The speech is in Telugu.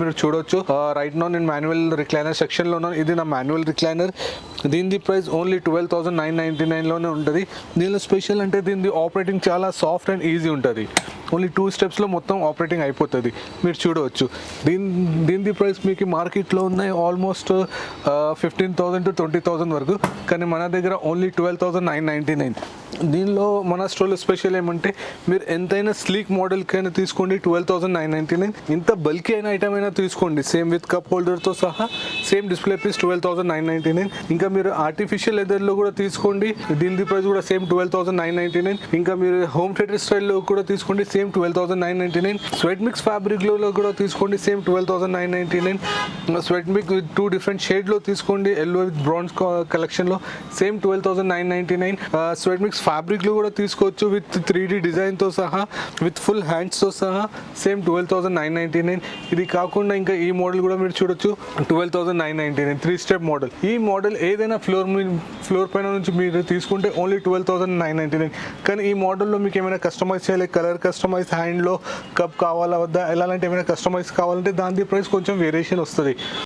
మీరు చూడొచ్చు రైట్ నో నేను మాన్యువల్ రిక్లైనర్ సెక్షన్లో ఉన్నాను. ఇది నా మాన్యువల్ రిక్లైనర్. దీని ప్రైస్ ఓన్లీ 12,999లోనే ఉంటుంది. దీనిలో స్పెషల్ అంటే దీని ఆపరేటింగ్ చాలా సాఫ్ట్ అండ్ ఈజీ ఉంటుంది. ఓన్లీ 2 స్టెప్స్లో మొత్తం ఆపరేటింగ్ అయిపోతుంది. మీరు చూడవచ్చు దీని ప్రైస్ మీకు మార్కెట్లో ఉన్నాయి ఆల్మోస్ట్ 15,000 to 20,000 వరకు, కానీ మన దగ్గర ఓన్లీ 12,999. దీనిలో మన స్టోర్లో స్పెషల్ ఏమంటే మీరు ఎంతైనా స్లీక్ మోడల్కైనా తీసుకోండి 12,999. ఇంత బల్కీ అయిన ఐటమ్ అయినా తీసుకోండి సేమ్ విత్ కప్ హోల్డర్తో సహా సేమ్ డిస్ప్లే పీస్ 12,999. ఇంకా మీరు ఆర్టిఫిషియల్ లెదర్లో కూడా తీసుకోండి, దీని ప్రైస్ కూడా సేమ్ 12,999. ఇంకా మీరు హోమ్ థియేటర్ స్టైల్లో కూడా తీసుకోండి సేమ్ 12,999. స్వెట్ మిక్స్ ఫ్యాబ్రిక్లో కూడా తీసుకోండి same 12,999. Sweat mix with 2 different షేడ్లో తీసుకోండి, ఎల్లో విత్ బ్రౌన్స్ కలెక్షన్లో సేమ్ 12,999. స్వెట్ మిక్స్ ఫ్యాబ్రిక్లో కూడా తీసుకోవచ్చు విత్ 3D డిజైన్తో సహా విత్ ఫుల్ హ్యాండ్స్తో సహా సేమ్ 12,999. ఇది కాకుండా ఇంకా ఈ మోడల్ కూడా మీరు చూడొచ్చు 12,999 3 స్టెప్ మోడల్. ఈ మోడల్ ఏదైనా ఫ్లోర్ పైన నుంచి మీరు తీసుకుంటే ఓన్లీ 12,999. కానీ ఈ మోడల్లో మీకు ఏమైనా కస్టమైజ్ చేయాలి, కలర్ కస్టమైజ్, హ్యాండ్లో కప్ కావాలా వద్దా, ఎలాంటి ఏమైనా కస్టమైజ్ కావాలంటే దాని ప్రైస్ కొంచెం వేరియేషన్ వస్తుంది.